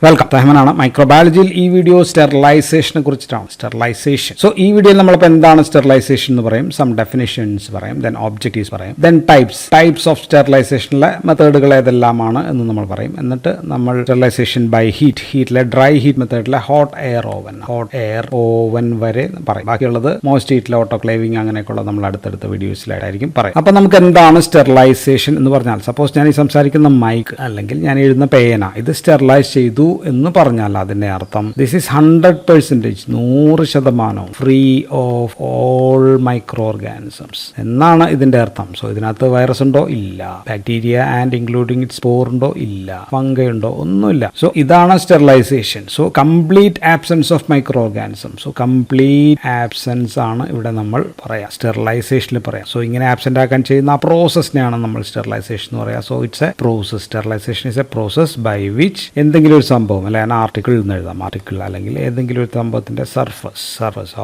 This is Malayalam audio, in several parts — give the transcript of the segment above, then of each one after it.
വെൽക്കം. റഹ്മാനാണ്. മൈക്രോബയോളജിയിൽ ഈ വീഡിയോ സ്റ്റെറിലൈസേഷനെ കുറിച്ചിട്ടാണ്. സ്റ്റെറിലൈസേഷൻ. സോ ഈ വീഡിയോയിൽ നമ്മളിപ്പോൾ എന്താണ് സ്റ്റെറിലൈസേഷൻ എന്ന് പറയും, സം ഡെഫിനിഷൻസ് പറയും, ദെൻ ഒബ്ജക്റ്റീവ്സ് പറയും, ദെൻ ടൈപ്സ് ഓഫ് സ്റ്റെറിലൈസേഷനിലെ മെത്തേഡുകൾ ഏതെല്ലാമാണ് എന്ന് നമ്മൾ പറയും. എന്നിട്ട് നമ്മൾ സ്റ്റെറിലൈസേഷൻ ബൈ ഹീറ്റിലെ ഡ്രൈ ഹീറ്റ് മെത്തേഡിലെ ഹോട്ട് എയർ ഓവൻ വരെ പറയും. ബാക്കിയുള്ളത് മോസ്റ്റ് ഹീറ്റിലെ ഓട്ടോക്ലേവിംഗ് അങ്ങനെയൊക്കെയുള്ള നമ്മൾ അടുത്തടുത്ത വീഡിയോസിലായിട്ടായിരിക്കും പറയും. അപ്പോൾ നമുക്ക് എന്താണ് സ്റ്റെറിലൈസേഷൻ എന്ന് പറഞ്ഞാൽ, സപ്പോസ് ഞാൻ ഈ സംസാരിക്കുന്ന മൈക്ക് അല്ലെങ്കിൽ ഞാൻ എഴുതുന്ന പേന ഇത് സ്റ്റെറിലൈസ് ചെയ്തു എന്ന് പറഞ്ഞാൽ അതിന്റെ അർത്ഥം this is 100% 100% free of all micro organisms എന്നാണ് ഇതിന്റെ അർത്ഥം. സോ ഇതിനകത്ത് വൈറസ് ഉണ്ടോ? ഇല്ല. Bacteria and including it spore ഉണ്ടോ? ഇല്ല. ഫംഗൈ ഉണ്ടോ? ഒന്നുമില്ല. സോ ഇതാണ് sterilisation. So complete absence of micro organism. So complete absence ആണ് ഇവിടെ നമ്മൾ പറയാം, സ്റ്റെറിലൈസേഷനിൽ പറയാം. സോ ഇങ്ങനെ ആബ്സെന്റ് ആക്കാൻ ചെയ്യുന്ന ആ പ്രോസസ്സിനെയാണ് നമ്മൾ സ്റ്റെറിലൈസേഷൻ എന്ന് പറയാം. So it's a process. Sterilisation is a process by which എന്തെങ്കിലും ഒരു സംഭവം അല്ലെ ആർട്ടിക്കിൾ എന്ന് എഴുതാം, ആർട്ടിക്കിൾ അല്ലെങ്കിൽ ഏതെങ്കിലും ഒരു സംഭവത്തിന്റെ സർഫസ്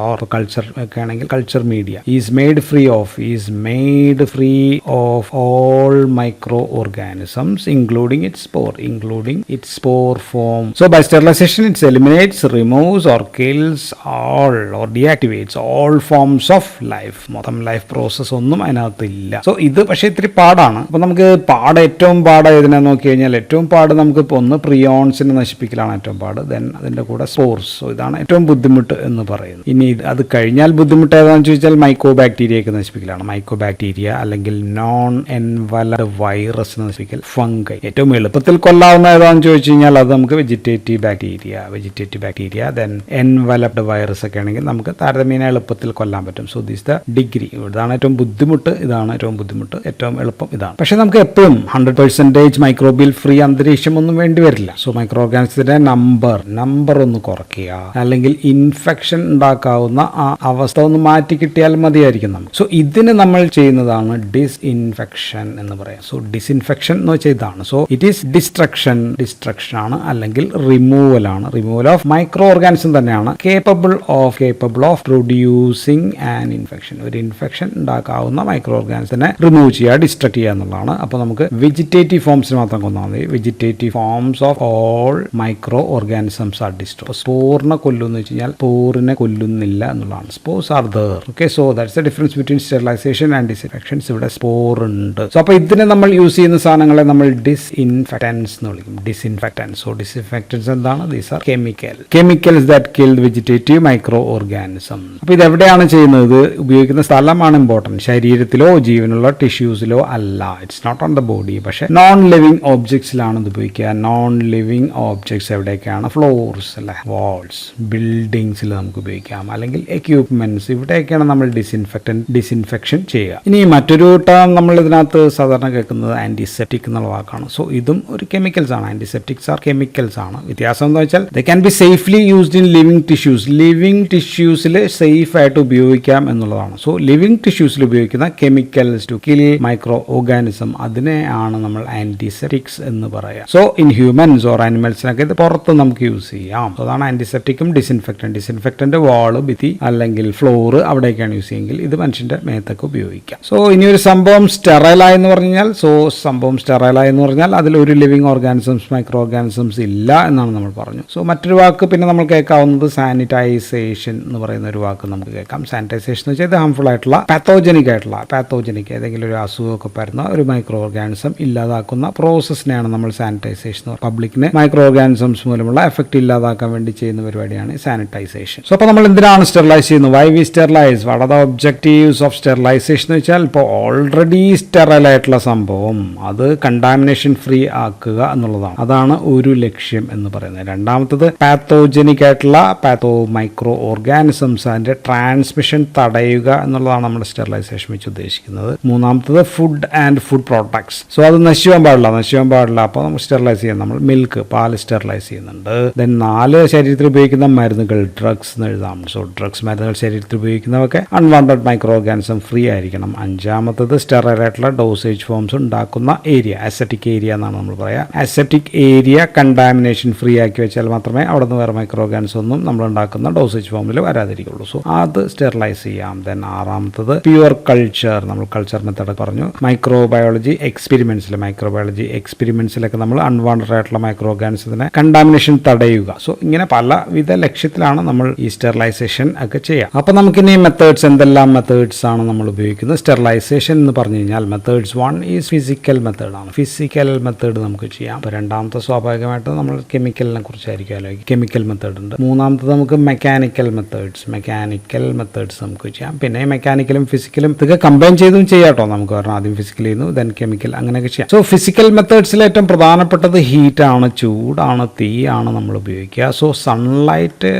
ഓർ കൾച്ചർ ഒക്കെ ആണെങ്കിൽ culture media is made free of all micro organisms including its spore form. So by sterilization its eliminates, removes or kills all or deactivates all forms of life. മൊത്തം ലൈഫ് പ്രോസസ് ഒന്നും അതിനകത്തില്ല. സോ ഇത് പക്ഷേ ഇത്തിരി പാടാണ്. അപ്പൊ നമുക്ക് ഏറ്റവും പാട് ഏതിനാ നോക്കി കഴിഞ്ഞാൽ ഏറ്റവും പാട് നമുക്ക് ഒന്ന് പ്രിയോൺസിനെ നശിപ്പിക്കലാണ് ഏറ്റവും പാട്. ദെൻ അതിന്റെ കൂടെ സ്പോർസ്. സോ ഇതാണ് ഏറ്റവും ബുദ്ധിമുട്ട് എന്ന് പറയുന്നത്. ഇനി അത് കഴിഞ്ഞാൽ ബുദ്ധിമുട്ട് ഏതാണെന്ന് ചോദിച്ചാൽ മൈക്രോ ബാക്ടീരിയയൊക്കെ നശിപ്പിക്കലാണ്. മൈക്രോ ബാക്ടീരിയ അല്ലെങ്കിൽ നോൺ എൻവലപ്ഡ് വൈറസ് നശിപ്പിക്കൽ, ഫംഗൈ. ഏറ്റവും എളുപ്പത്തിൽ കൊല്ലാവുന്ന ഏതാണെന്ന് ചോദിച്ചു കഴിഞ്ഞാൽ അത് നമുക്ക് vegetative bacteria then enveloped virus ഒക്കെ ആണെങ്കിൽ നമുക്ക് താരതമ്യേന എളുപ്പത്തിൽ കൊല്ലാൻ പറ്റും. So this the degree. ഇതാണ് ഏറ്റവും ബുദ്ധിമുട്ട്, ഏറ്റവും എളുപ്പം ഇതാണ്. പക്ഷെ നമുക്ക് എപ്പോഴും 100% മൈക്രോബിയൽ ഫ്രീ അന്തരീക്ഷം ഒന്നും വേണ്ടി വരില്ല. സോ മൈക്രോ ഓർഗാനിസത്തിന്റെ നമ്പർ ഒന്ന് കുറയ്ക്കുക, അല്ലെങ്കിൽ ഇൻഫെക്ഷൻ ഉണ്ടാക്കാവുന്ന ആ അവസ്ഥ ഒന്ന് മാറ്റി കിട്ടിയാൽ മതിയായിരിക്കും നമുക്ക്. സോ ഇതിന് നമ്മൾ ചെയ്യുന്നതാണ് ഡിസ്ഇൻഫെക്ഷൻ എന്ന് പറയാം. സോ ഡിസ്ഇൻഫെക്ഷൻ എന്ന് വെച്ചാൽ ഇതാണ്. സോ ഇറ്റ് ഈസ് ഡിസ്ട്രക്ഷൻ ആണ്, അല്ലെങ്കിൽ റിമൂവൽ ഓഫ് മൈക്രോ ഓർഗാനിസം തന്നെയാണ് capable of producing an infection. ഒരു ഇൻഫെക്ഷൻ ഉണ്ടാക്കാവുന്ന മൈക്രോ ഓർഗാനിസത്തിനെ റിമൂവ് ചെയ്യുക, ഡിസ്ട്രക്ട് ചെയ്യുക എന്നുള്ളതാണ്. അപ്പോൾ നമുക്ക് വെജിറ്റേറ്റീവ് ഫോംസിന് മാത്രം കൊന്നാൽ മതി. Vegetative forms of all micro organisms are destroy. സ്പോറിനെ കൊല്ലുമെന്ന് വെച്ച് കഴിഞ്ഞാൽ സ്പോറിനെ കൊല്ലുന്നില്ല എന്നുള്ളതാണ്. Spores are there. Okay, so that's the difference between sterilization and disinfections. ഇവിടെ സ്പോർ ഉണ്ട്. സോ അപ്പോൾ ഇതിനെ നമ്മൾ യൂസ് ചെയ്യുന്ന സാധനങ്ങളെ നമ്മൾ ഡിസ്ഇൻഫെക്റ്റൻസ് എന്ന് വിളിക്കും. സോ ഡിസ്ഇൻഫെക്റ്റൻസ് എന്താണ്? These are chemicals that kill vegetative micro organism. അപ്പോൾ ഇത് എവിടെയാണ് ചെയ്യുന്നത്? ഇത് ഉപയോഗിക്കുന്ന സ്ഥലമാണ് ഇമ്പോർട്ടൻറ്റ്. ശരീരത്തിലോ ജീവനുള്ള ടിഷ്യൂസിലോ അല്ല. It's not on the body. പക്ഷേ നോൺ ലിവിങ് ഓബ്ജക്ട്സിലാണ് ഇത് ഉപയോഗിക്കുക. നോൺ ലിവിങ് ഓബ്ജക്ട്സ് എവിടെയൊക്കെയാണ്? ഫ്ലോർസ് അല്ലെ, വാൾസ്, ബിൽഡിങ്സിൽ നമുക്ക് ഉപയോഗിക്കാം, അല്ലെങ്കിൽ എക്യുപ്മെന്റ്സ്. ഇവിടെയൊക്കെയാണ് നമ്മൾ ഡിസ്ഇൻഫെക്ഷൻ ചെയ്യുക. ഇനി മറ്റൊരു ടേം നമ്മൾ ഇതിനകത്ത് സാധാരണ കേൾക്കുന്നത് ആന്റിസെപ്റ്റിക് എന്നുള്ള വാക്കാണ്. സോ ഇതും ഒരു കെമിക്കൽസ് ആണ്. ആന്റിസെപ്റ്റിക്സ് ആർ കെമിക്കൽസ് ആണ്. വ്യത്യാസം എന്താ വെച്ചാൽ they can be safely used in living ടിഷ്യൂസിൽ സേഫ് ആയിട്ട് ഉപയോഗിക്കാം എന്നുള്ളതാണ്. സോ ലിവിങ് ടിഷ്യൂസിൽ ഉപയോഗിക്കുന്ന chemicals to kill micro organism, അതിനെയാണ് നമ്മൾ ആന്റിസെപ്റ്റിക്സ് എന്ന് പറയാം. സോ ഇൻ ഹ്യൂമൻസ് ഓർ ആനിമൽസിനൊക്കെ ഇത് പുറത്ത് നമുക്ക് യൂസ് ചെയ്യാം. അതാണ് ആന്റിസെപ്റ്റിക്കും ഡിസ്ഇൻഫെക്റ്റന്റ് വാള്, ഭിത്തി അല്ലെങ്കിൽ ഫ്ലോർ അവിടേക്കാണ് യൂസ് ചെയ്യുമെങ്കിൽ ഇത് മനുഷ്യന്റെ മേത്തൊക്കെ ഉപയോഗിക്കാം. സോ ഇനി ഒരു സംഭവം സ്റ്റെറൈലായി എന്ന് പറഞ്ഞാൽ അതിൽ ഒരു ലിവിങ് ഓർഗാനിസംസ് മൈക്രോ ഓർഗാനിസംസ് ഇല്ല എന്നാണ് നമ്മൾ പറഞ്ഞു. സോ മറ്റൊരു വാക്ക് പിന്നെ നമ്മൾ കേൾക്കാവുന്നത് സാനിറ്റൈസേഷൻ എന്ന് പറയുന്ന ഒരു വാക്ക് നമുക്ക് കേൾക്കാം. സാനിറ്റൈസേഷൻ എന്ന് വെച്ചാൽ ഇത് ഹാംഫുൾ ആയിട്ടുള്ള പാത്തോജനിക് ഏതെങ്കിലും ഒരു അസുഖമൊക്കെ പരന്ന ഒരു മൈക്രോ ഓർഗാനിസം ഇല്ലാതാക്കുന്ന പ്രോസസ്സിനെയാണ് നമ്മൾ സാനിറ്റൈസേഷൻ. പബ്ലിക്കിന് മൈക്രോ ഓർഗാനിസംസ് മൂലമുള്ള എഫക്ട് ഇല്ലാതാക്കാൻ വേണ്ടി ചെയ്യുന്ന പരിപാടിയാണ് സാനിറ്റൈസേഷൻ. സോ അപ്പോൾ നമ്മൾ എന്തിനാണ് സ്റ്റെറിലൈസ് ചെയ്യുന്നത്? Why we sterilise? What are the objectives of sterilisation എന്ന് വെച്ചാൽ ഇപ്പോൾ ഓൾറെഡി സ്റ്റെറൈൽ ആയിട്ടുള്ള സംഭവം അത് കണ്ടാമിനേഷൻ ഫ്രീ ആക്കുക എന്നുള്ളതാണ്. അതാണ് ഒരു ലക്ഷ്യം എന്ന് പറയുന്നത്. രണ്ടാമത്തത് പാത്തോജനിക് ആയിട്ടുള്ള മൈക്രോ ഓർഗാനിസംസ് അതിന്റെ ട്രാൻസ്മിഷൻ തടയുക എന്നുള്ളതാണ് നമ്മുടെ സ്റ്റെറിലൈസേഷൻ വെച്ച് ഉദ്ദേശിക്കുന്നത്. മൂന്നാമത്തത് ഫുഡ് പ്രോഡക്ട്സ്. സോ അത് നശിക്കാൻ പാടില്ല. അപ്പോൾ നമ്മൾ സ്റ്റെറിലൈസ് ചെയ്യാം. നമ്മൾ മിൽക്ക്, പാല് സ്റ്റെറിലൈസ് ചെയ്യുന്നുണ്ട്. ദെൻ 4 ശരീരത്തിൽ ഉപയോഗിക്കുന്ന മരുന്നുകൾ, ഡ്രഗ്സ് എന്ന് എഴുതാം. സോ ഡ്രഗ്സ് മരുന്നുകൾ ശരീരത്തിൽ ഉപയോഗിക്കുന്നതൊക്കെ അൺവാണ്ടഡ് മൈക്രോ ഓർഗാനിസം ഫ്രീ ആയിരിക്കണം. അഞ്ചാമത്തത് സ്റ്റെറൈൽ ആയിട്ടുള്ള ഡോസേജ് ഫോംസ് ഉണ്ടാക്കുന്ന ഏരിയ, അസെപ്റ്റിക് ഏരിയ എന്നാണ് നമ്മൾ പറയുക. അസെപ്റ്റിക് ഏരിയ കണ്ടാമിനേഷൻ ഫ്രീ ആക്കി വെച്ചാൽ മാത്രമേ അവിടെ നിന്ന് വേറെ മൈക്രോ ഓർഗാനിസം ഒന്നും നമ്മൾ ഉണ്ടാക്കുന്ന ഡോസേജ് ഫോമിൽ വരാതിരിക്കുള്ളൂ. സോ അത് സ്റ്റെറിലൈസ് ചെയ്യാം. ദെൻ ആറാമത്തത് പ്യുവർ കൾച്ചർ. നമ്മൾ കൾച്ചർ മെത്തേഡ് പറഞ്ഞു. മൈക്രോബയോളജി എക്സ്പെരിമെന്റ്സിലൊക്കെ നമ്മൾ അൺവാണ്ടഡ് ആയിട്ടുള്ള മൈക്രോ ഓർഗാനിസം അന്തരീക്ഷത്തിനെ കണ്ടാമിനേഷൻ തടയുക. സോ ഇങ്ങനെ പലവിധ ലക്ഷ്യത്തിലാണ് നമ്മൾ ഈ സ്റ്റെറിലൈസേഷൻ ഒക്കെ ചെയ്യുക. അപ്പോൾ നമുക്കിനി മെത്തേഡ്സ്, എന്തെല്ലാം മെത്തേഡ്സ് ആണ് നമ്മൾ ഉപയോഗിക്കുന്നത്. സ്റ്റെറിലൈസേഷൻ എന്ന് പറഞ്ഞു കഴിഞ്ഞാൽ മെത്തേഡ്സ് 1 ഈസ് ഫിസിക്കൽ മെത്തേഡാണ്. ഫിസിക്കൽ മെത്തേഡ് നമുക്ക് ചെയ്യാം. അപ്പോൾ രണ്ടാമത്തെ സ്വാഭാവികമായിട്ട് നമ്മൾ കെമിക്കലിനെ കുറിച്ചായിരിക്കും ആലോചിക്കും. കെമിക്കൽ മെത്തേഡ് ഉണ്ട്. മൂന്നാമത്തത് നമുക്ക് മെക്കാനിക്കൽ മെത്തേഡ്സ് നമുക്ക് ചെയ്യാം. പിന്നെ മെക്കാനിക്കലും ഫിസിക്കലും ഇതൊക്കെ കമ്പൈൻ ചെയ്തും ചെയ്യാം കേട്ടോ. നമുക്ക് പറഞ്ഞാൽ ആദ്യം ഫിസിക്കൽ ചെയ്യുന്നു, ദെൻ കെമിക്കൽ, അങ്ങനെയൊക്കെ ചെയ്യാം. സോ ഫിസിക്കൽ മെത്തേഡ്സിൽ ഏറ്റവും പ്രധാനപ്പെട്ടത് ഹീറ്റാണ്, ചൂടാണ്, തീയാണ് നമ്മൾ ഉപയോഗിക്കുക. സോ സൺലൈറ്റ്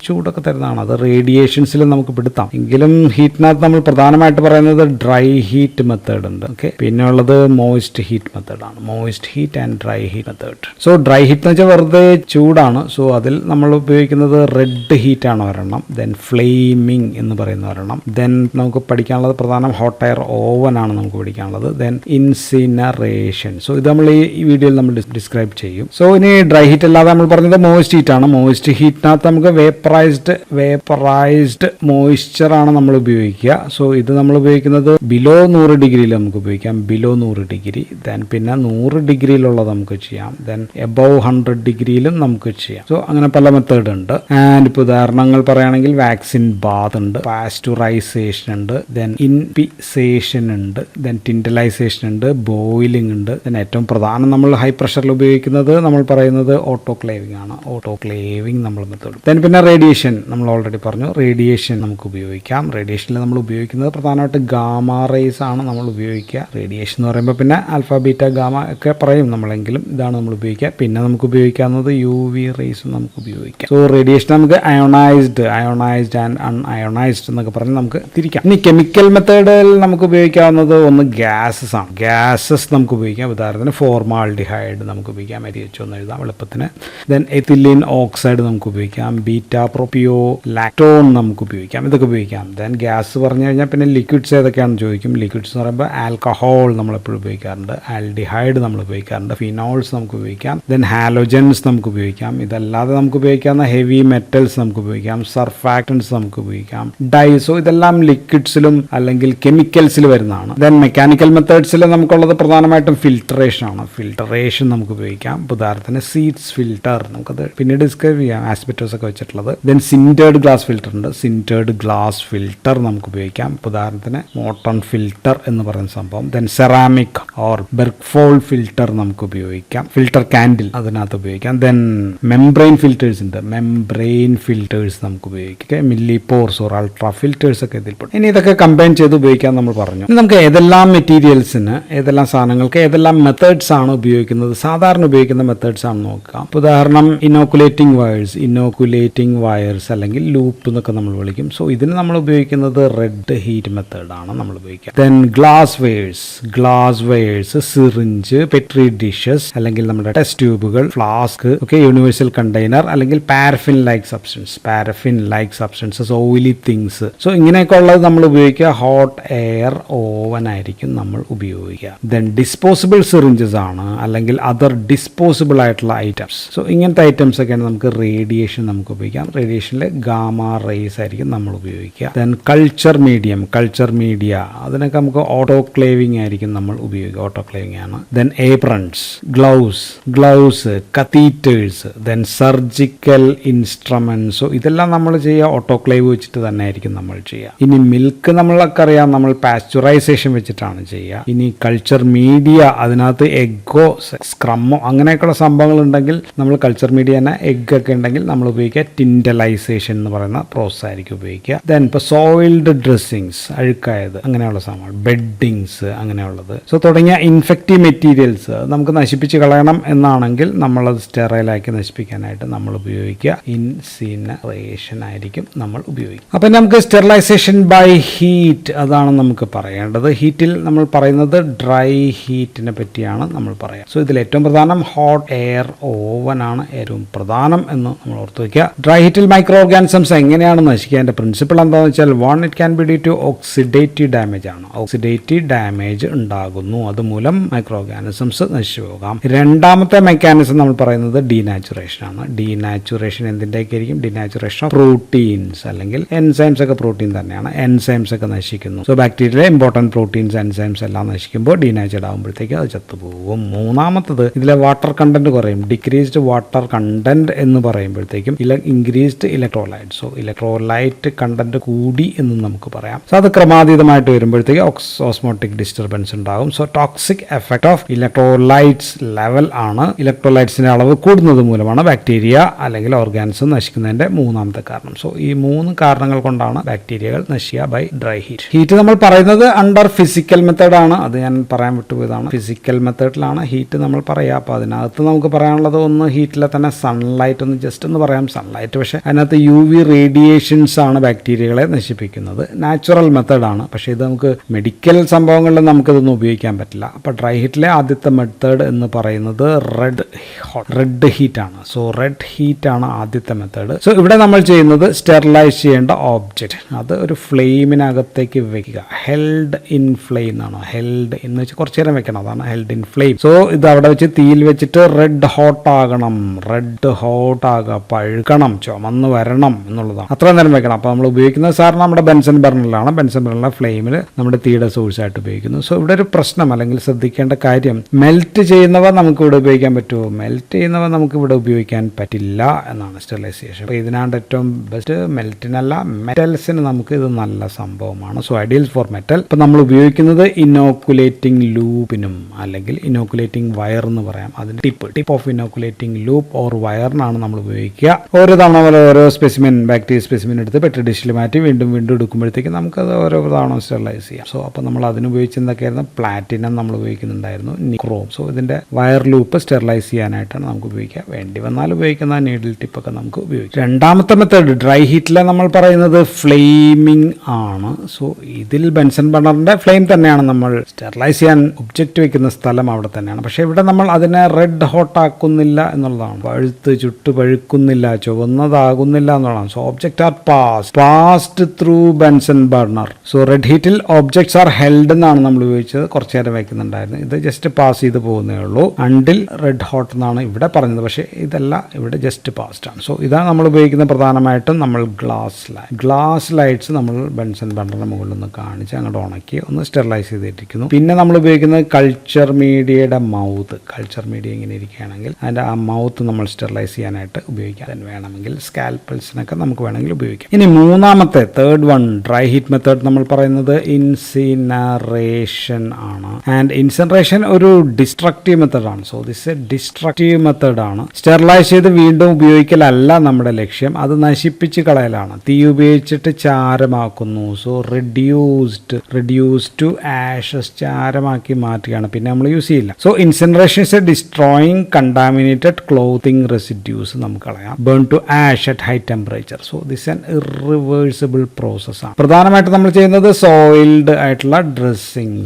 ചൂടൊക്കെ തരുന്നതാണ്. അത് റേഡിയേഷൻസിൽ നമുക്ക് പിടുത്താം. എങ്കിലും ഹീറ്റിനകത്ത് നമ്മൾ പ്രധാനമായിട്ട് പറയുന്നത് ഡ്രൈ ഹീറ്റ് മെത്തേഡ് ഉണ്ട്. ഓക്കെ, പിന്നെ ഉള്ളത് മോയിസ്റ്റ് ഹീറ്റ് മെത്തേഡാണ്. Moist heat and dry heat method. So dry heat എന്ന് വെച്ചാൽ വെറുതെ ചൂടാണ്. സോ അതിൽ നമ്മൾ ഉപയോഗിക്കുന്നത് റെഡ് ഹീറ്റാണ് ഒരെണ്ണം, ദെൻ ഫ്ലെയിമിംഗ് എന്ന് പറയുന്ന ഒരെണ്ണം, ദെൻ നമുക്ക് പഠിക്കാനുള്ളത് പ്രധാനം ഹോട്ട് എയർ ഓവൻ ആണ് നമുക്ക് പഠിക്കാനുള്ളത്, ദെൻ ഇൻസിനറേഷൻ. സോ ഇത് നമ്മൾ ഈ വീഡിയോയിൽ നമ്മൾ ഡിസ്ക്രൈബ് ചെയ്യും. സോ ഇനി ഡ്രൈ ഹീറ്റ് അല്ലാതെ നമ്മൾ പറഞ്ഞത് മോയിസ്റ്റ് ഹീറ്റ് ആണ്. മോയിസ്റ്റ് ഹീറ്റിനകത്ത് നമുക്ക് വേപ്പറൈസ്ഡ് മോയിസ്ചർ ആണ് നമ്മൾ ഉപയോഗിക്കുക. സോ ഇത് നമ്മൾ ഉപയോഗിക്കുന്നത് ബിലോ 100 ഡിഗ്രിയിൽ നമുക്ക് ഉപയോഗിക്കാം, ബിലോ 100 ഡിഗ്രി. ദെൻ പിന്നെ 100 ഡിഗ്രിയിലുള്ളത് നമുക്ക് ചെയ്യാം, ദെൻ എബവ് 100 ഡിഗ്രിയിലും നമുക്ക് ചെയ്യാം. സോ അങ്ങനെ പല മെത്തേഡ് ഉണ്ട്. ആൻഡ് ഇപ്പോൾ ഉദാഹരണങ്ങൾ പറയുകയാണെങ്കിൽ വാക്സിൻ ബാത്ത് ഉണ്ട്, പാസ്റ്റുറൈസേഷൻ ഉണ്ട്, ദെൻ ഇൻപിസേഷൻ ഉണ്ട്, ദെൻ ടിൻഡലൈസേഷൻ ഉണ്ട്, ബോയിലിംഗ് ഉണ്ട്. ദെൻ ഏറ്റവും പ്രധാനം നമ്മൾ ഹൈ പ്രഷറിൽ ഉപയോഗിക്കുന്നത് നമ്മൾ പറയുന്നത് ഓട്ടോക്ലേവിംഗ് ആണ്. ഓട്ടോക്ലേവിംഗ് നമ്മൾ മെത്തേഡ്. ദെൻ പിന്നെ റേഡിയേഷൻ നമ്മൾ ഓൾറെഡി പറഞ്ഞു. റേഡിയേഷൻ നമുക്ക് ഉപയോഗിക്കാം. റേഡിയേഷനിൽ നമ്മൾ ഉപയോഗിക്കുന്നത് പ്രധാനമായിട്ട് ഗാമ റേസ് ആണ് നമ്മൾ ഉപയോഗിക്കുക. റേഡിയേഷൻ എന്ന് പറയുമ്പോൾ പിന്നെ ആൽഫ ബീറ്റ ഗാമ ഒക്കെ പറയും നമ്മളെങ്കിലും ഇതാണ് നമ്മൾ ഉപയോഗിക്കുക. പിന്നെ നമുക്ക് ഉപയോഗിക്കാവുന്നത് UV റേസും നമുക്ക് ഉപയോഗിക്കാം. സോ റേഡിയേഷൻ നമുക്ക് അയോണൈസ്ഡ് ആൻഡ് അൺഅയോണൈസ്ഡ് എന്നൊക്കെ പറഞ്ഞ് നമുക്ക് തിരിക്കാം. ഇനി കെമിക്കൽ മെത്തേഡിൽ നമുക്ക് ഉപയോഗിക്കാവുന്നത് ഒന്ന് ഗ്യാസസ് ആണ്. ഗ്യാസസ് നമുക്ക് ഉപയോഗിക്കാം. ഉദാഹരണത്തിന് ഫോർമാൽഡിഹൈഡ് നമുക്ക് ഉപയോഗിക്കാം, HO എന്ന് എഴുതാം എളുപ്പത്തിന്. ദെൻ എത്തിലീൻ ഓക്സൈഡ് നമുക്ക് ഉപയോഗിക്കാം, ബീറ്റ പ്രൊപ്പിയോ ലാക്ടോൺ നമുക്ക് ഉപയോഗിക്കാം. ഇതൊക്കെ ഉപയോഗിക്കാം. ദെൻ ഗ്യാസ് പറഞ്ഞു കഴിഞ്ഞാൽ പിന്നെ ലിക്വിഡ്സ് ഏതൊക്കെയാണെന്ന് ചോദിക്കും. ലിക്വിഡ്സ് എന്ന് പറയുമ്പോൾ ആൽക്കഹോൾ നമ്മളെപ്പോഴും ഉപയോഗിക്കാറുണ്ട്, ആൽഡിഹൈഡ് നമ്മൾ ഉപയോഗിക്കാറുണ്ട്, ഫിനോൾസ് നമുക്ക് ഉപയോഗിക്കാം, ദെൻ ഹാലോജൻസ് നമുക്ക് ഉപയോഗിക്കാം. ഇതല്ലാതെ നമുക്ക് ഉപയോഗിക്കാവുന്ന ഹെവി മെറ്റൽസ് നമുക്ക് ഉപയോഗിക്കാം, സർഫാക്ടൻസ് നമുക്ക് ഉപയോഗിക്കാം, ഡൈസോ. ഇതെല്ലാം ലിക്വിഡ്സിലും അല്ലെങ്കിൽ കെമിക്കൽസിൽ വരുന്നതാണ്. ദെൻ മെക്കാനിക്കൽ മെത്തേഡ്സിൽ നമുക്കുള്ളത് പ്രധാനമായിട്ടും ഫിൽട്രേഷൻ ആണ്. ഫിൽട്രേഷൻ നമുക്ക് ഉപയോഗിക്കാം. ഉദാഹരണത്തിന് സീഡ്സ് ഫിൽട്ടർ, നമുക്കത് പിന്നീട് ഡിസ്ക്രൈബ് ചെയ്യാം, ആസ്പെറ്റോസ് ഒക്കെ വെച്ചിട്ടുള്ളത്. ദെൻ സിൻറ്റേർഡ് ഗ്ലാസ് ഫിൽറ്റർ ഉണ്ട്. സിൻറ്റേർഡ് ഗ്ലാസ് ഫിൽറ്റർ നമുക്ക് ഉപയോഗിക്കാം. ഉദാഹരണത്തിന് മോട്ടൺ ഫിൽറ്റർ എന്ന് പറയുന്ന സംഭവം. ദെൻ സെറാമിക് ഓർ ബെർഗ്ഫോൾ ഫിൽറ്റർ നമുക്ക് ഉപയോഗിക്കാം. ഫിൽറ്റർ കാൻഡിൽ അതിനകത്ത് ഉപയോഗിക്കാം. ദെൻ മെംബ്രെയിൻ ഫിൽറ്റേഴ്സ് ഉണ്ട്. മെംബ്രെയിൻ ഫിൽറ്റേഴ്സ് നമുക്ക് ഉപയോഗിക്കാം. മില്ലിപോർസ് ഓർ അൾട്രാ ഫിൽറ്റേഴ്സ് ഒക്കെ ഇതിൽപ്പെടും. ഇനി ഇതൊക്കെ കമ്പൈൻ ചെയ്ത് ഉപയോഗിക്കാൻ നമ്മൾ പറഞ്ഞു. ഇനി നമുക്ക് ഏതെല്ലാം മെറ്റീരിയൽസിന്, ഏതെല്ലാം സാധനങ്ങൾക്ക് ഏതെല്ലാം മെത്തേഡ്സ് ആണ് ഉപയോഗിക്കുന്നത്, സാധാരണ ഉപയോഗിക്കുന്ന മെത്തേഡ്സ് ആണ് നോക്കാം. ഉദാഹരണം ഇനോക്കുലേറ്റിംഗ് വയർസ് അല്ലെങ്കിൽ ലൂപ്പ് എന്നൊക്കെ നമ്മൾ വിളിക്കും. സോ ഇതിന് നമ്മൾ ഉപയോഗിക്കുന്നത് റെഡ് ഹീറ്റ് മെത്തേഡാണ് നമ്മൾ ഉപയോഗിക്കുക. Then glass wares, syringe, petri dishes അല്ലെങ്കിൽ നമ്മുടെ ടെസ്റ്റ് ട്യൂബുകൾ, ഫ്ലാസ്ക്, ഓക്കെ, യൂണിവേഴ്സൽ കണ്ടെയ്നർ അല്ലെങ്കിൽ paraffin like substances, oily things. So ഇങ്ങനെയൊക്കെ ഉള്ളത് നമ്മൾ ഉപയോഗിക്കുക. ഹോട്ട് എയർ ഓവൻ ആയിരിക്കും നമ്മൾ ഉപയോഗിക്കുക. ദെൻ ഡിസ്പോസിബിൾ സിറിഞ്ചസ് ആണ് അല്ലെങ്കിൽ അതർ ഡിസ്പോസിബിൾ ആയിട്ടുള്ള ഐറ്റംസ്. സോ ഇങ്ങനത്തെ ഐറ്റംസ് ഒക്കെയാണ് നമുക്ക് റേഡിയേഷൻ നമുക്ക് ഉപയോഗിക്കാം. റേഡിയേഷനിൽ ഗാമ റേസ് ആയിരിക്കും നമ്മൾ ഉപയോഗിക്കുക. ദെൻ കൾച്ചർ മീഡിയ അതിനൊക്കെ നമുക്ക് ഓട്ടോക്ലേവിംഗ് ആയിരിക്കും നമ്മൾ ഉപയോഗിക്കുക. ഓട്ടോക്ലേവിംഗ് ആണ്. Then aprons, gloves, catheters, then surgical instruments. So ഇതെല്ലാം നമ്മൾ ചെയ്യുക ഓട്ടോക്ലേവ് വെച്ചിട്ട് തന്നെ ആയിരിക്കും നമ്മൾ ചെയ്യുക. ഇനി മിൽക്ക് നമ്മളൊക്കെ അറിയാം, നമ്മൾ പാസ്ചറൈസേഷൻ വെച്ചിട്ടാണ് ചെയ്യുക. ഇനി കൾച്ചർ മീഡിയ അതിനകത്ത് എഗ്ഗോ സ്ക്രമ്മോ അങ്ങനെയൊക്കെയുള്ള സംഭവങ്ങൾ ഉണ്ടെങ്കിൽ നമ്മൾ കൾച്ചർ മീഡിയ തന്നെ, എഗ് ഒക്കെ ഉണ്ടെങ്കിൽ നമ്മൾ ഉപയോഗിക്കുക ടിൻഡലൈസേഷൻ എന്ന് പറയുന്ന പ്രോസസ് ആയിരിക്കും ഉപയോഗിക്കുക. ദെൻ ഇപ്പോൾ സോയിൽഡ് ഡ്രസ്സിങ്സ്, അഴുക്കായത് അങ്ങനെയുള്ള സാധനങ്ങൾ, ബെഡിങ്സ് അങ്ങനെയുള്ളത്. സോ തുടങ്ങിയ ഇൻഫെക്റ്റീവ് മെറ്റീരിയൽസ് നമുക്ക് നശിപ്പിച്ച് കളയണം എന്നാണെങ്കിൽ നമ്മളത് സ്റ്റെറൈലാക്കി നശിപ്പിക്കാനായിട്ട് നമ്മൾ ഉപയോഗിക്കുക ഇൻസിനറേഷൻ ആയിരിക്കും നമ്മൾ ഉപയോഗിക്കുക. അപ്പം നമുക്ക് സ്റ്റെറിലൈസേഷൻ ബൈ ഹീറ്റ് അതാണ് നമുക്ക് പറയേണ്ടത്. ഹീറ്റിൽ നമ്മൾ പറയുന്നത് ഡ്രൈ ഹീറ്റിനെ പറ്റിയാണ് നമ്മൾ പറയുക. സോ ഇതിൽ ഏറ്റവും പ്രധാനം ഹോട്ട് എയർ ഓവൻ ആണ് ഏറ്റവും പ്രധാനം എന്ന് നമ്മൾ ഓർത്ത് വയ്ക്കുക. ഡ്രൈ ഹീറ്റിൽ മൈക്രോ ഓർഗാനിസംസ് എങ്ങനെയാണ് നശിക്കുക? അതിൻ്റെ പ്രിൻസിപ്പിൾ എന്താണെന്ന് വെച്ചാൽ it can be due to oxidative damage ആണ്. ഓക്സിഡേറ്റീവ് ഡാമേജ് ഉണ്ടാകുന്നു, അതുമൂലം മൈക്രോ ഓർഗാനിസംസ് നശിച്ചു പോകാം. രണ്ടാമത്തെ മെക്കാനിസം നമ്മൾ പറയുന്നത് ഡീനാച്ചുറേഷൻ ആണ്. ഡീനാച്ചുറേഷൻ എന്തിൻ്റെയൊക്കെ ആയിരിക്കും? ഡീനാച്ചുറേഷൻ ഓഫ് പ്രോട്ടീൻസ് അല്ലെങ്കിൽ എൻസൈംസ് ഒക്കെ പ്രോട്ടീൻ തന്നെയാണ്. എൻസൈംസ് ഒക്കെ നശിക്കുന്നു. സോ ബാക്ടീരിയയിലെ ഇമ്പോർട്ടൻറ്റ് പ്രോട്ടീൻസ്, എൻസൈംസ് എല്ലാം നശിക്കുമ്പോൾ ഡീനാച്ചുറേറ്റ് ആകുമ്പോഴത്തേക്ക് അത് ചത്തുപോകും. മൂന്നാമത്തത് ഇതിലെ വാട്ടർ കണ്ടന്റ് കുറയും. പറയും ഡിക്രീസ്ഡ് വാട്ടർ കണ്ടന്റ് എന്ന് പറയുമ്പോഴത്തേക്കും increased electrolyte. So electrolyte content കൂടി എന്ന് നമുക്ക് പറയാം. സോ അത് ക്രമാതീതമായിട്ട് വരുമ്പോഴത്തേക്ക് ഓസ്മോട്ടിക് ഡിസ്റ്റർബൻസ് ഉണ്ടാകും. So toxic effect of electrolytes level ആണ്. ഇലക്ട്രോലൈറ്റ്സിന്റെ അളവ് കൂടുന്നത് മൂലമാണ് ബാക്ടീരിയ അല്ലെങ്കിൽ ഓർഗാൻസ് നശിക്കുന്നതിന്റെ മൂന്നാമത്തെ കാരണം. സോ ഈ 3 കാരണങ്ങൾ കൊണ്ടാണ് ബാക്ടീരിയകൾ നശിക്കുക ബൈ ഡ്രൈ ഹീറ്റ്. ഹീറ്റ് നമ്മൾ പറയുന്നത് അണ്ടർ ഫിസിക്കൽ മെത്തേഡ് ആണ്. അത് ഞാൻ പറയാൻ വിട്ടുപോയതാണ്. ഫിസിക്കൽ മെത്തേഡിലാണ് ഹീറ്റ് നമ്മൾ പറയുക. അപ്പോൾ അതിനകത്ത് നമുക്ക് പറയാനുള്ളത് ഒന്ന് ഹീറ്റിലെ തന്നെ സൺലൈറ്റ് ഒന്ന് ജസ്റ്റ് ഒന്ന് പറയാം. സൺലൈറ്റ് പക്ഷേ അതിനകത്ത് UV റേഡിയേഷൻസ് ആണ് ബാക്ടീരിയകളെ നശിപ്പിക്കുന്നത്. നാച്ചുറൽ മെത്തേഡാണ്. പക്ഷേ ഇത് നമുക്ക് മെഡിക്കൽ സംഭവങ്ങളിൽ നമുക്കിതൊന്നും ഉപയോഗിക്കാൻ പറ്റില്ല. അപ്പോൾ ഡ്രൈ ഹീറ്റിലെ ആദ്യത്തെ മെത്തേഡ് എന്ന് പറയുന്നത് റെഡ് ഹീറ്റ് ആണ്. സോ റെഡ് ഹീറ്റ് ആണ് ആദ്യത്തെ മെത്തേഡ്. സോ ഇവിടെ നമ്മൾ ചെയ്യുന്നത് സ്റ്റെറിലൈസ് ചെയ്യേണ്ട ഓബ്ജക്റ്റ് അത് ഒരു ഫ്ലെയിമിനകത്തേക്ക് വെക്കുക. ഹെൽഡ് ഇൻ ഫ്ലെയിം എന്നാണ്. ഹെൽഡ് എന്ന് വെച്ചാൽ കുറച്ച് നേരം വെക്കണം. അതാണ് ഹെൽഡ് ഇൻ ഫ്ലെയിം. സോ ഇത് അവിടെ വെച്ച് തീയിൽ വെച്ചിട്ട് റെഡ് ഹോട്ട് ആകണം. റെഡ് ഹോട്ട് ആകുക, പഴുക്കണം, ചുമന്ന് വരണം എന്നുള്ളതാണ്. അത്ര നേരം വെക്കണം. അപ്പോൾ നമ്മൾ ഉപയോഗിക്കുന്നത് സാറിന് നമ്മുടെ ബെൻസൺ ബർണറിലാണ്. ബെൻസൺ ബർണറിലെ ഫ്ലെയിമിൽ നമ്മുടെ തീയുടെ സോഴ്സ് ആയിട്ട് ഉപയോഗിക്കുന്നു. സോ ഇവിടെ ഒരു പ്രശ്നം അല്ലെങ്കിൽ ശ്രദ്ധിക്കേണ്ട കാര്യം, മെൽറ്റ് ചെയ്യുന്നവ നമുക്ക് ഇവിടെ ഉപയോഗിക്കാൻ പറ്റുമോ? മെൽറ്റ് ചെയ്യുന്നവ നമുക്ക് ഇവിടെ ഉപയോഗിക്കാൻ പറ്റില്ല എന്നാണ് സ്റ്റെറിലൈസേഷൻ. അപ്പോൾ ഇതിനാണ്ട് ഏറ്റവും ബെസ്റ്റ് മെൽറ്റിനല്ല, മെറ്റൽസിന് നമുക്ക് ഇത് നല്ല സംഭവമാണ്. So ideal four metal. ഇപ്പം നമ്മൾ ഉപയോഗിക്കുന്നത് ഇനോക്കുലേറ്റിംഗ് ലൂപ്പിനും അല്ലെങ്കിൽ ഇനോക്കുലേറ്റിംഗ് വയർ എന്ന് പറയാം. അതിൻ്റെ ടിപ്പ് ഓഫ് ഇനോക്കുലേറ്റിംഗ് ലൂപ്പ് ഓർ വയറിനാണ് നമ്മൾ ഉപയോഗിക്കുക. ഓരോ തവണ പോലെ ഓരോ സ്പെസിമെൻ ബാക്ടീരിയ സ്പെസിമെൻ എടുത്ത് പെട്രി ഡിഷിൽ മാറ്റി വീണ്ടും എടുക്കുമ്പോഴത്തേക്ക് നമുക്കത് ഓരോ തവണ സ്റ്റെറിലൈസ് ചെയ്യാം. സോ അപ്പോൾ നമ്മൾ അതിന് ഉപയോഗിച്ച് എന്തൊക്കെയായിരുന്നു? പ്ലാറ്റിനം നമ്മൾ ഉപയോഗിക്കുന്നുണ്ടായിരുന്നു, നിക്രോം. സോ ഇതിൻ്റെ വയർ ലൂപ്പ് സ്റ്റെറിലൈസ് ചെയ്യാനായിട്ടാണ് നമുക്ക് ഉപയോഗിക്കുക. വേണ്ടി വന്നാൽ ഉപയോഗിക്കുന്ന നീഡിൽ ടിപ്പൊക്കെ നമുക്ക് ഉപയോഗിക്കാം. രണ്ടാമത്തെ മെത്തേഡ് ഡ്രൈ ഹീറ്റിലെ നമ്മൾ പറയുന്നത് ഫ്ലെയിമിംഗ് ആണ്. സോ ഇതിൽ ബെൻസൺ ബർണറിന്റെ ഫ്ലെയിം തന്നെയാണ്. നമ്മൾ സ്റ്റെറിലൈസ് ചെയ്യാൻ ഒബ്ജക്റ്റ് വെക്കുന്ന സ്ഥലം അവിടെ തന്നെയാണ്. പക്ഷേ ഇവിടെ നമ്മൾ അതിനെ റെഡ് ഹോട്ട് ആക്കുന്നില്ല എന്നുള്ളതാണ്. ചുട്ട് പഴുക്കുന്നില്ല, ചുവന്നതാകുന്നില്ല എന്നുള്ളതാണ്. So object are passed through Bunsen burner. So red ഹീറ്റിൽ ഒബ്ജക്ട്സ് ആർ ഹെൽഡ് എന്നാണ് നമ്മൾ ഉപയോഗിച്ചത്. കുറച്ചു നേരം വെക്കുന്നുണ്ടായിരുന്നു. ഇത് ജസ്റ്റ് പാസ് ചെയ്ത് പോകുന്നേ ഉള്ളൂ. അണ്ടിൽ റെഡ് ഹോട്ട് എന്നാണ് ഇവിടെ പറഞ്ഞത്. പക്ഷേ ഇതല്ല, ഇവിടെ ജസ്റ്റ് പാസ്ഡ് ആണ്. സോ ഇതാണ് നമ്മൾ ഉപയോഗിക്കുന്നത് പ്രധാനമായിട്ടും. നമ്മൾ ഗ്ലാസ് ലൈറ്റ്സ് നമ്മൾ ബെൻസൺ ബർണറിന്റെ മുകളിൽ ഒന്ന് കാണിച്ച് അങ്ങോട്ട് ഉണക്കി ഒന്ന് സ്റ്റെറിലൈസ് ചെയ്തിരിക്കുന്നു. പിന്നെ നമ്മൾ ഉപയോഗിക്കുന്നത് കൾച്ചർ മീഡിയയുടെ മൗത്ത്. കൾച്ചർ മീഡിയ ഇങ്ങനെ ഇരിക്കുകയാണെങ്കിൽ അതിൻ്റെ ആ മൗത്ത് നമ്മൾ സ്റ്റെറിലൈസ് ചെയ്യാനായിട്ട് ഉപയോഗിക്കാം. വേണമെങ്കിൽ സ്കാൽപ്പൽസിനൊക്കെ നമുക്ക് വേണമെങ്കിൽ ഉപയോഗിക്കാം. ഇനി മൂന്നാമത്തെ third one dry heat method നമ്മൾ പറയുന്നത് ഇൻസിനറേഷൻ ആണ്. ആൻഡ് ഇൻസിനറേഷൻ ഒരു ഡിസ്ട്രക്റ്റീവ് മെത്തേഡാണ്. സോ ദിസ് എ ഡിസ്ട്രക്റ്റീവ് മെത്തേഡാണ്. സ്റ്റെറിലൈസ് ചെയ്ത് വീണ്ടും ഉപയോഗിക്കലല്ല നമ്മുടെ ലക്ഷ്യം, അത് നശിപ്പിച്ച് കളയലാണ്. തീ ഉപയോഗിച്ചിട്ട് ചാരമാക്കുന്നു. സോ റെഡ്യൂസ് ടു ആഷസ്, ചാരമാക്കി മാറ്റുകയാണ്. പിന്നെ നമ്മൾ യൂസ് ചെയ്യില്ല. So incineration is a destroying contaminated clothing residues നമുക്ക് കളയാം. Burn to ash at high temperature. So this an irreversible process ആണ്. പ്രധാനമായിട്ട് നമ്മൾ ചെയ്യുന്നത് സോയിൽഡ് ആയിട്ടുള്ള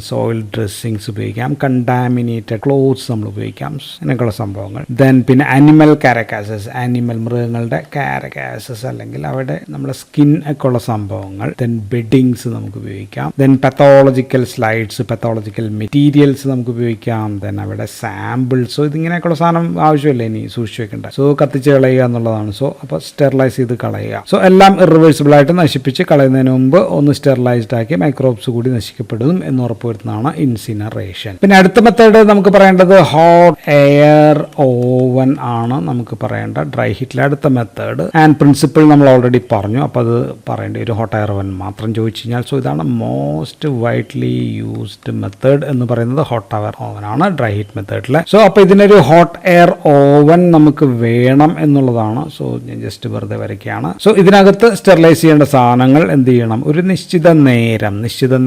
സോയിൽ ഡ്രസ്സിങ്സ് ഉപയോഗിക്കാം. കണ്ടാമിനേറ്റഡ് ക്ലോത്ത്സ് നമ്മൾ ഉപയോഗിക്കാം. അങ്ങനെയൊക്കെയുള്ള സംഭവങ്ങൾ. ദെൻ പിന്നെ അനിമൽ കാരക്കാസസ്, മൃഗങ്ങളുടെ കാരക്കാസസ് അല്ലെങ്കിൽ അവിടെ നമ്മുടെ സ്കിൻ ഒക്കെ ഉള്ള സംഭവങ്ങൾ. ദെൻ ബെഡിങ്സ് നമുക്ക് ഉപയോഗിക്കാം. Then pathological slides, pathological materials നമുക്ക് ഉപയോഗിക്കാം. ദെൻ അവിടെ സാമ്പിൾസ്. സോ ഇതിങ്ങനെയൊക്കെയുള്ള സാധനം ആവശ്യമില്ല ഇനി സൂക്ഷിച്ച് വെക്കേണ്ട. സോ കത്തിച്ച് കളയുക എന്നുള്ളതാണ്. സോ അപ്പോൾ സ്റ്റെറിലൈസ് ചെയ്ത് കളയുക. സോ എല്ലാം ഇറിവേഴ്സിബിൾ ആയിട്ട് നശിപ്പിച്ച് കളയുന്നതിന് മുമ്പ് ഒന്ന് സ്റ്റെറിലൈസ്ഡ് ആക്കി മൈക്രോബ്സ് കൂടി നശിക്കപ്പെടും എന്ന് ഉറപ്പുവരുത്തുന്നതാണ് ഇൻസിനറേഷൻ. പിന്നെ അടുത്ത മെത്തേഡ് നമുക്ക് പറയേണ്ടത് ഹോട്ട് എയർ ഓവൻ ആണ്. നമുക്ക് പറയേണ്ട ഡ്രൈ ഹീറ്റിലെ അടുത്ത മെത്തേഡ്. ആൻഡ് പ്രിൻസിപ്പിൾ നമ്മൾ ഓൾറെഡി പറഞ്ഞു. അപ്പോൾ അത് പറയേണ്ടി ഒരു ഹോട്ട് എയർ ഓവൻ മാത്രം ചോദിച്ചു കഴിഞ്ഞാൽ. സോ ഇതാണ് മോസ്റ്റ് വൈഡ്ലി യൂസ്ഡ് മെത്തേഡ് എന്ന് പറയുന്നത് ഹോട്ട് എയർ ഓവൻ ആണ് ഡ്രൈ ഹീറ്റ് മെത്തേഡിലെ. സോ അപ്പോൾ ഇതിനൊരു ഹോട്ട് എയർ ഓവൻ നമുക്ക് വേണം എന്നുള്ളതാണ്. സോ ഞാൻ ജസ്റ്റ് വെറുതെ വരയ്ക്കുകയാണ്. സോ ഇതിനകത്ത് സ്റ്റെറിലൈസ് ചെയ്യേണ്ട സാധനങ്ങൾ എന്ത് ചെയ്യണം? ഒരു നിശ്ചിത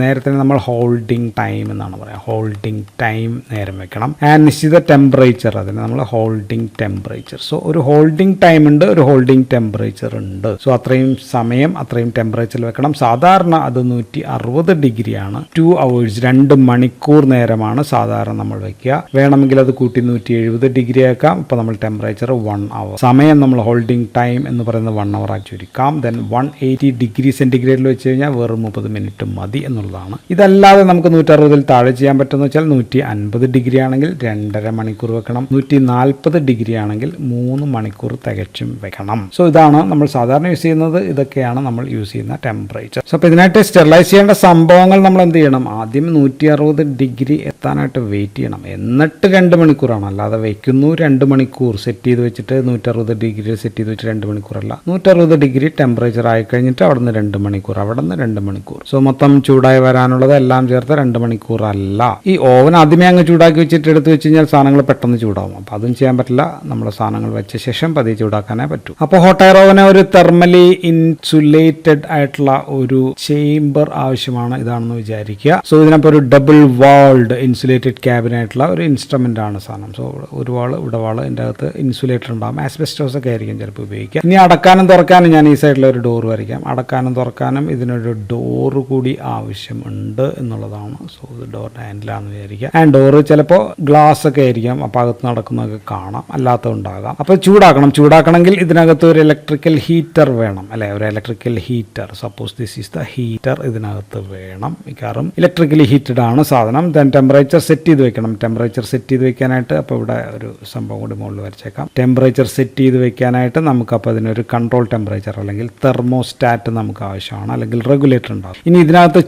നേരത്തിന് നമ്മൾ ഹോൾഡിംഗ് ടൈം എന്നാണ് പറയുക. ഹോൾഡിംഗ് ടൈം നേരം വെക്കണം. ആൻഡ് നിശ്ചിത ടെമ്പറേച്ചർ, അതിന് നമ്മൾ ഹോൾഡിംഗ് ടെമ്പറേച്ചർ. സോ ഒരു ഹോൾഡിംഗ് ടൈം ഉണ്ട്, ഒരു ഹോൾഡിംഗ് ടെമ്പറേച്ചർ ഉണ്ട്. സോ അത്രയും സമയം അത്രയും ടെമ്പറേച്ചറിൽ വെക്കണം. സാധാരണ അത് 160 ഡിഗ്രിയാണ്. 2 hours 2 മണിക്കൂർ നേരമാണ് സാധാരണ നമ്മൾ വെക്കുക. വേണമെങ്കിൽ അത് കൂട്ടി 170 ഡിഗ്രി ആക്കാം. ഇപ്പോൾ നമ്മൾ ടെമ്പറേച്ചർ 1 hour. സമയം നമ്മൾ ഹോൾഡിംഗ് ടൈം എന്ന് പറയുന്നത് 1 hour ആക്കി ചുരുക്കാം. ദെൻ 180 ഡിഗ്രി സെൻറ്റിഗ്രേഡിൽ വെച്ച് കഴിഞ്ഞാൽ വെറും 30 മിനിറ്റ് മതി എന്നുള്ളതാണ്. ഇതല്ലാതെ നമുക്ക് 160 താഴെ ചെയ്യാൻ പറ്റുമെന്ന് വെച്ചാൽ 150 ഡിഗ്രി ആണെങ്കിൽ 2.5 മണിക്കൂർ വെക്കണം. 140 ഡിഗ്രി ആണെങ്കിൽ 3 മണിക്കൂർ തികച്ചും വെക്കണം. സോ ഇതാണ് നമ്മൾ സാധാരണ യൂസ് ചെയ്യുന്നത്. ഇതൊക്കെയാണ് നമ്മൾ യൂസ് ചെയ്യുന്ന ടെമ്പറേച്ചർ. സോ അപ്പോൾ ഇതിനായിട്ട് സ്റ്റെറിലൈസ് ചെയ്യേണ്ട സംഭവങ്ങൾ നമ്മൾ എന്ത് ചെയ്യണം? ആദ്യം 160 ഡിഗ്രി എത്താനായിട്ട് വെയിറ്റ് ചെയ്യണം. എന്നിട്ട് 2 മണിക്കൂറാണ്, അല്ലാതെ വെയിറ്റ് വയ്ക്കുന്നു 2 മണിക്കൂർ സെറ്റ് ചെയ്ത് വെച്ചിട്ട് 160 ഡിഗ്രി സെറ്റ് ചെയ്ത് വെച്ച് 2 മണിക്കൂറല്ല 160 ഡിഗ്രി ടെമ്പറേച്ചർ ആയി കഴിഞ്ഞിട്ട് അവിടെ നിന്ന് 2 മണിക്കൂർ അവിടെ നിന്ന് 2 മണിക്കൂർ. സോ മൊത്തം ചൂടായി വരാനുള്ളത് എല്ലാം ചേർത്ത് 2 മണിക്കൂർ അല്ല. ഈ ഓവൻ ആദ്യമേ അങ്ങ് ചൂടാക്കി വെച്ചിട്ട് എടുത്ത് വെച്ച് കഴിഞ്ഞാൽ സാധനങ്ങൾ പെട്ടെന്ന് ചൂടാവും. അപ്പോൾ അതും ചെയ്യാൻ പറ്റില്ല. നമ്മൾ സാധനങ്ങൾ വെച്ച ശേഷം പതിയെ ചൂടാക്കാനേ പറ്റൂ. അപ്പോൾ ഹോട്ട് എയർ ഓവന് ഒരു തെർമലി ഇൻസുലേറ്റഡ് ആയിട്ടുള്ള ഒരു ചേംബർ ആവശ്യമാണ്. ഇതാണെന്ന് വിചാരിക്കുക. സോ ഇതിനപ്പോൾ ഒരു ഡബിൾ വാൾഡ് ഇൻസുലേറ്റഡ് ക്യാബിനായിട്ടുള്ള ഒരു ഇൻസ്ട്രുമെന്റ് ആണ് സാധനം. സോ ഒരു വാള് ഇവിടെ വാള് ഇതിൻ്റെ അകത്ത് ഇൻസുലേറ്റർ ഉണ്ടാകും. ആസ്ബെസ്റ്റോസ് ഒക്കെ ആയിരിക്കും ചിലപ്പോൾ ഉപയോഗിക്കുക. ഇനി അടക്കാനും തുറക്കാനും ഞാൻ ഈ സൈഡിൽ ഒരു ഡോർ വരയ്ക്കാം. അടക്കാനും തുറക്കാനും ഇതിനൊരു ഡോറ് കൂടി ആവശ്യമുണ്ട് എന്നുള്ളതാണ്. സോ ഇത് ഡോർ ഹാൻഡിലാണെന്ന് വിചാരിക്കുക. ആൻഡ് ഡോറ് ചിലപ്പോൾ ഗ്ലാസ് ഒക്കെ ആയിരിക്കാം. അപ്പോൾ അകത്ത് നടക്കുന്നതൊക്കെ കാണാം, അല്ലാത്ത ഉണ്ടാകാം. അപ്പോൾ ചൂടാക്കണമെങ്കിൽ ഇതിനകത്ത് ഒരു ഇലക്ട്രിക്കൽ ഹീറ്റർ വേണം അല്ലെ. ഒരു electrical heater, suppose this is the heater, ഇതിനകത്ത് വേണം. മിക്കവാറും ഇലക്ട്രിക്കലി ഹീറ്റഡ് ആണ് സാധനം. ദെൻ ടെമ്പറേച്ചർ സെറ്റ് ചെയ്ത് വെക്കണം. ടെമ്പറേച്ചർ സെറ്റ് ചെയ്ത് വെക്കാനായിട്ട് അപ്പോൾ ഇവിടെ ഒരു സംഭവം കൂടി മുകളിൽ വരച്ചേക്കാം. ടെമ്പറേച്ചർ സെറ്റ് ചെയ്ത് വെക്കാനായിട്ട് നമുക്കപ്പോൾ അതിനൊരു കൺട്രോൾ ടെമ്പറേച്ചർ അല്ലെങ്കിൽ തെർമോസ്റ്റാറ്റ് നമുക്ക് ആവശ്യമാണ്, അല്ലെങ്കിൽ റെഗുലേറ്റർ ഉണ്ടാകും. ഇനി ഇതിനകത്ത്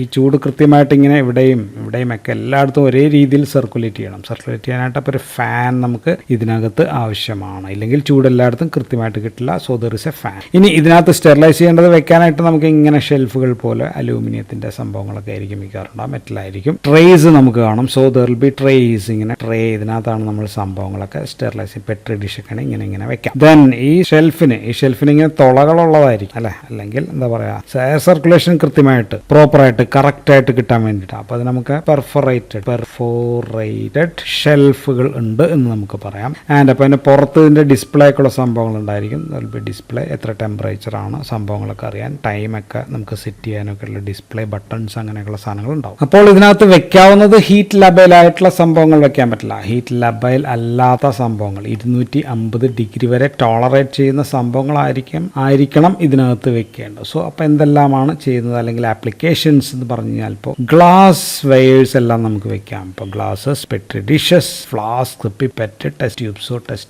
ഈ ചൂട് കൃത്യമായിട്ട് ഇങ്ങനെ ഇവിടെയും ഒക്കെ എല്ലായിടത്തും ഒരേ രീതിയിൽ സർക്കുലേറ്റ് ചെയ്യണം. സർക്കുലേറ്റ് ചെയ്യാനായിട്ട് അപ്പോൾ ഒരു ഫാൻ നമുക്ക് ഇതിനകത്ത് ആവശ്യമാണ്. ഇല്ലെങ്കിൽ ചൂട് എല്ലായിടത്തും കൃത്യമായിട്ട് കിട്ടില്ല. So there is A fan. ഇനി ഇതിനകത്ത് സ്റ്റെറിലൈസ് ചെയ്യേണ്ടത് വെക്കാനായിട്ട് നമുക്ക് ഇങ്ങനെ ഷെൽഫുകൾ പോലെ അലൂമിനിയത്തിന്റെ സംഭവങ്ങളൊക്കെ ആയിരിക്കും മിക്കാറുണ്ടാകും, മെറ്റലായിരിക്കും. ട്രേസ് നമുക്ക് കാണും. So there will be trace. ഇങ്ങനെ ട്രേ ഇതിനകത്താണ് നമ്മൾ സംഭവങ്ങളൊക്കെ സ്റ്റെറിലൈസ് പെട്രി ഡിഷൊക്കെ ഇങ്ങനെ വെക്കാം. ദെൻ ഈ ഷെൽഫിന് ഇങ്ങനെ തുളകളുള്ളതായിരിക്കും അല്ലെ, അല്ലെങ്കിൽ എന്താ പറയാ എയർ സർക്കുലേഷൻ കൃത്യമായിട്ട് പ്രോപ്പറായിട്ട് കറക്റ്റായിട്ട് കിട്ടാൻ വേണ്ടിയിട്ട്. അപ്പോൾ അത് നമുക്ക് പെർഫോറേറ്റഡ് ഷെൽഫുകൾ ഉണ്ട് എന്ന് നമുക്ക് പറയാം. ആൻഡ് അപ്പോൾ അതിന് പുറത്ത് ഇതിൻ്റെ ഡിസ്പ്ലേക്കുള്ള സംഭവങ്ങൾ ഉണ്ടായിരിക്കും. ഡിസ്പ്ലേ എത്ര ടെമ്പറേച്ചർ ആണ് സംഭവങ്ങളൊക്കെ അറിയാൻ, ടൈമൊക്കെ നമുക്ക് സെറ്റ് ചെയ്യാനൊക്കെ ഉള്ള ഡിസ്പ്ലേ ബട്ടൺസ് അങ്ങനെയൊക്കെയുള്ള സാധനങ്ങൾ ഉണ്ടാവും. അപ്പോൾ ഇതിനകത്ത് വെക്കാവുന്നത് ഹീറ്റ് ലബൈലായിട്ടുള്ള സംഭവങ്ങൾ വെക്കാൻ പറ്റില്ല. ഹീറ്റ് ലബൈൽ അല്ലാത്ത സംഭവങ്ങൾ 250 ഡിഗ്രി വരെ ടോളറേറ്റ് ചെയ്യുന്ന സംഭവങ്ങളായിരിക്കണം ഇതിനകത്ത് വെക്കേണ്ടത്. സോ അപ്പോൾ എന്തെല്ലാമാണ് ചെയ്യുന്നത് അല്ലെങ്കിൽ ആപ്ലിക്കേഷൻസ് എന്ന് പറഞ്ഞു കഴിഞ്ഞാൽ ഇപ്പോൾ ഗ്ലാസ് വെയേഴ്സ് എല്ലാം നമുക്ക് വെക്കാം. ഇപ്പോൾ glasses, Petri dishes, flask, pipette, test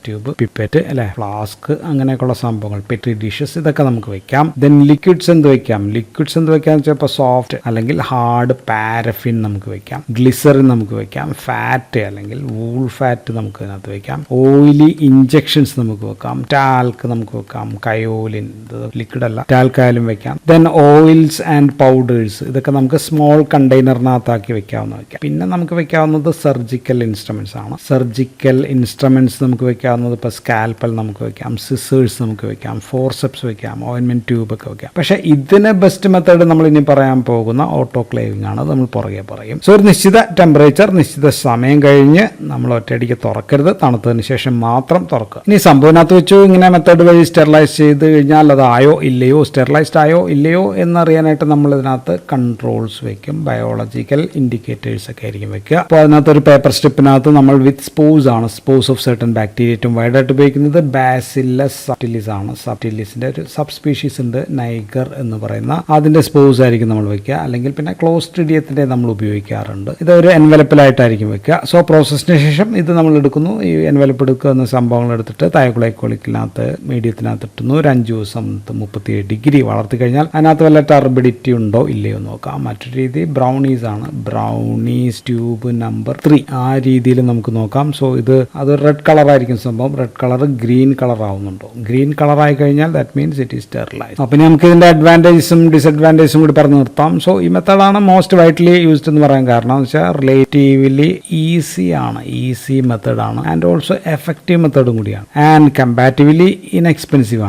tube, pipette അല്ലെ, ഫ്ലാസ്ക് അങ്ങനെയൊക്കെയുള്ള സംഭവങ്ങൾ, പെട്രി ഡിഷസ് ഇതൊക്കെ നമുക്ക് വെക്കാം. ദെൻ ലിക്വിഡ്സ് എന്ത് വെക്കാം ചിലപ്പോൾ സോഫ്റ്റ് അല്ലെങ്കിൽ ഹാർഡ് പാരഫിൻ നമുക്ക് വെക്കാം. ഗ്ലിസറിൻ നമുക്ക് വെക്കാം. ഫാറ്റ് അല്ലെങ്കിൽ വൂൾ ഫാറ്റ് നമുക്ക് ഇതിനകത്ത് വെക്കാം. ഓയിലി ഇഞ്ചക്ഷൻസ് നമുക്ക് വെക്കാം. ടാൽക്ക് നമുക്ക് വെക്കാം. കയോലിൻ ലിക്വിഡ് അല്ല, ടാൽക്കായാലും വെക്കാം. ദെൻ ഓയിൽസ് ആൻഡ് പൗഡേഴ്സ് ഇതൊക്കെ നമുക്ക് സ്മോൾ കണ്ടെയ്നറിനകത്താക്കി വെക്കാം. പിന്നെ നമുക്ക് വെക്കാവുന്നത് സർജിക്കൽ ഇൻസ്ട്രുമെന്റ്സ് ആണ്. സർജിക്കൽ ഇൻസ്ട്രുമെന്റ്സ് നമുക്ക് വെക്കാവുന്നത് ഇപ്പോൾ സ്കാൽപ്പൽ നമുക്ക് വെക്കാം, സിസേഴ്സ് നമുക്ക് വെക്കാം, ഫോർസെപ്സ് വെക്കാം, ഓയിൻമെന്റ് ട്യൂബ് ഒക്കെ വെക്കാം. പക്ഷേ ഇതിന് ബെസ്റ്റ് മെത്തേഡ് നമ്മൾ ഇനി പറയാൻ പോകുന്ന ഓട്ടോക്ലേവിംഗ് ആണ്. നമ്മൾ പുറകെ പറയും. സോ ഒരു നിശ്ചിത ടെമ്പറേച്ചർ നിശ്ചിത സമയം കഴിഞ്ഞ് നമ്മൾ ഒറ്റയടിക്ക് തുറക്കരുത്, തണുത്തതിന് ശേഷം മാത്രം തുറക്കുക. ഇനി സംഭവത്തിനകത്ത് വെച്ചു ഇങ്ങനെ മെത്തേഡ് വഴി സ്റ്റെറിലൈസ് ചെയ്ത് കഴിഞ്ഞാൽ അതായോ ഇല്ലയോ, സ്റ്റെറിലൈസ്ഡ് ആയോ ഇല്ലയോ എന്നറിയാനായിട്ട് നമ്മൾ ഇതിനകത്ത് കൺട്രോൾസ് വെക്കും. ബയോളജിക്കൽ ഇൻഡിക്കേറ്റേഴ്സ് ഒക്കെ ആയിരിക്കും വെക്കുക. അപ്പോൾ അതിനകത്ത് ഒരു പേപ്പർ സ്ട്രിപ്പിനകത്ത് നമ്മൾ വിത്ത് സ്പോസ് ആണ്, സ്പോസ് ഓഫ് സർട്ടൻ ബാക്ടീരിയ ഏറ്റവും വൈഡായിട്ട് ഉപയോഗിക്കുന്നത് ബാസില്ലസ് സബ്റ്റിലിസ് ആണ്. സബ്റ്റിലിസിന്റെ ഒരു സബ് സ്പീഷീസ് ഉണ്ട്, നൈഗർ എന്ന് പറയുന്ന, അതിന്റെ സ്പോസ് ആയിരിക്കും നമ്മൾ വെക്കുക. അല്ലെങ്കിൽ പിന്നെ ക്ലോസ്ട്രിഡിയത്തിന്റെ നമ്മൾ ഉപയോഗിക്കാറുണ്ട്. ഇത് ഒരു എൻവലപ്പിലായിട്ടായിരിക്കും വെക്കുക. സോ പ്രോസസ്സിന് ശേഷം ഇത് നമ്മൾ എടുക്കുന്നു. ഈ എൻവലപ്പ് എടുക്കുന്ന സംഭവങ്ങൾ എടുത്തിട്ട് തൈഗ്ലൈക്കോളിക്കിനകത്ത് മീഡിയത്തിനകത്ത് ഇട്ടുന്നു. ഒരു 5 ദിവസം 37 ഡിഗ്രി വളർത്തി കഴിഞ്ഞാൽ അതിനകത്ത് വല്ല ടർബിഡിറ്റി ഉണ്ടോ ഇല്ലയോ നോക്കാം. മറ്റൊരു രീതി ബ്രൗണീസ് ആണ്. ബ്രൗണീസ് ട്യൂബ് നമ്പർ 3 ആ രീതിയിൽ നമുക്ക് നോക്കാം. സോ അത് റെഡ് കളർ ആയിരിക്കും സംഭവം. റെഡ് കളർ ഗ്രീൻ കളർ ആവുന്നുണ്ടോ? ഗ്രീൻ കളർ ആയി കഴിഞ്ഞാൽ that means it is sterilized. അപ്പോൾ നമുക്ക് ഇതിന്റെ അഡ്വാൻറ്റേജസും ഡിസഡ്വാൻറ്റേജസും കൂടി പറഞ്ഞു നിർത്താം. സോ ഈ മെത്തേഡാണ് മോസ്റ്റ് വൈഡ്ലി യൂസ്ഡ് എന്ന് പറയാൻ കാരണം എന്ന് വെച്ചാൽ റിലേറ്റീവ്ലി ഈസി മെത്തേഡാണ് ആൻഡ് ഓൾസോ എഫക്റ്റീവ് മെത്തേഡും കൂടിയാണ്. ആൻഡ് കമ്പാരിറ്റീവ്ലി ഇൻഎക്സ്പെൻസീവ്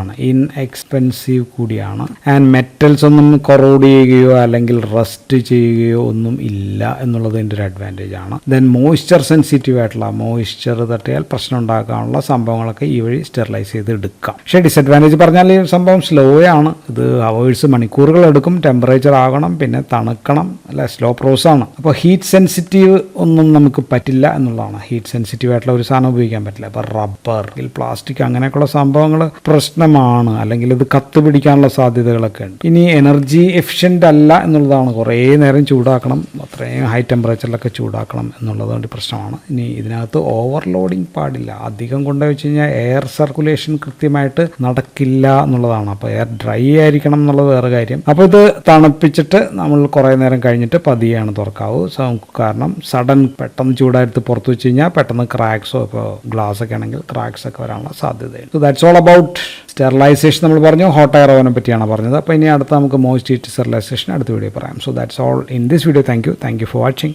കൂടിയാണ്. ആൻഡ് മെറ്റൽസ് ഒന്നും കൊറോഡ് ചെയ്യുകയോ അല്ലെങ്കിൽ റസ്റ്റ് ചെയ്യുകയോ ഒന്നും ഇല്ല എന്നുള്ളത് ഇതിൻ്റെ ഒരു അഡ്വാൻറ്റേജ് ആണ്. ദെൻ മോയ്സ്ചർ സെൻസിറ്റീവ് ആയിട്ടുള്ള, മോയ്സ്ചർ തട്ടിയാൽ പ്രശ്നം ഉണ്ടാക്കാനുള്ള സംഭവങ്ങളൊക്കെ ഈ വഴി സ്റ്റെറിലൈസ് ചെയ്ത് എടുക്കാം. പക്ഷേ ഡിസഡ്വാൻറ്റേജ് പറഞ്ഞാൽ ഈ സംഭവം സ്ലോ ആണ്. ഇത് അവേഴ്സ് മണിക്കൂറുകൾ എടുക്കും. ടെമ്പറേച്ചർ ആകണം, പിന്നെ തണുക്കണം, അല്ല സ്ലോ പ്രോസസ് ആണ്. അപ്പോൾ ഹീറ്റ് സെൻസിറ്റീവ് ഒന്നും നമുക്ക് പറ്റില്ല എന്നുള്ളതാണ്. ഹീറ്റ് സെൻസിറ്റീവ് ആയിട്ടുള്ള ഒരു സാധനം ഉപയോഗിക്കാൻ പറ്റില്ല. ഇപ്പോൾ റബ്ബർ, പ്ലാസ്റ്റിക് അങ്ങനെയൊക്കെയുള്ള സംഭവങ്ങൾ പ്രശ്നമാണ്, അല്ലെങ്കിൽ ഇത് കത്ത് പിടിക്കാനുള്ള സാധ്യതകളൊക്കെ ഉണ്ട്. ഇനി എനർജി എഫിഷ്യൻ്റ് അല്ല എന്നുള്ളതാണ്. കുറേ നേരം ചൂടാക്കണം, അത്രയും ഹൈ ടെമ്പറേച്ചറിലൊക്കെ ചൂടാക്കണം എന്നുള്ളത് കൊണ്ട് പ്രശ്നമാണ്. ഇനി ഇതിനകത്ത് ഓവർലോഡിങ് പാടില്ല. അധികം കൊണ്ടുപോയി വെച്ച് കഴിഞ്ഞാൽ എയർ സർക്കുലേഷൻ കൃത്യമായിട്ട് നടക്കില്ല എന്നുള്ളതാണ്. അപ്പോൾ എയർ ഡ്രൈ ആയിരിക്കണം എന്നുള്ളത് വേറെ കാര്യം. അപ്പോൾ ഇത് തണുപ്പിച്ചിട്ട് നമ്മൾ കുറേ നേരം കഴിഞ്ഞിട്ട് പതിയാണ് തുറക്കാവൂ. കാരണം പെട്ടെന്ന് ചൂടായിട്ട് പുറത്ത് വെച്ച് കഴിഞ്ഞാൽ പെട്ടെന്ന് പെട്ടെന്ന് ക്രാക്സോ ഇപ്പോൾ ഗ്ലാസ് ഒക്കെ ആണെങ്കിൽ ക്രാക്സ് ഒക്കെ വരാനുള്ള സാധ്യതയുണ്ട്. So that's all about sterilisation. നമ്മൾ പറഞ്ഞു ഹോട്ട് എയർ ഓവനെ പറ്റിയാണ് പറഞ്ഞത്. അപ്പോൾ ഇനി അടുത്ത നമുക്ക് മോയ്സ്റ്റ് ഹീറ്റ് സ്റ്റെറിലൈസേഷൻ അടുത്ത വീഡിയോ പറയാം. So that's all in this video. Thank you for watching.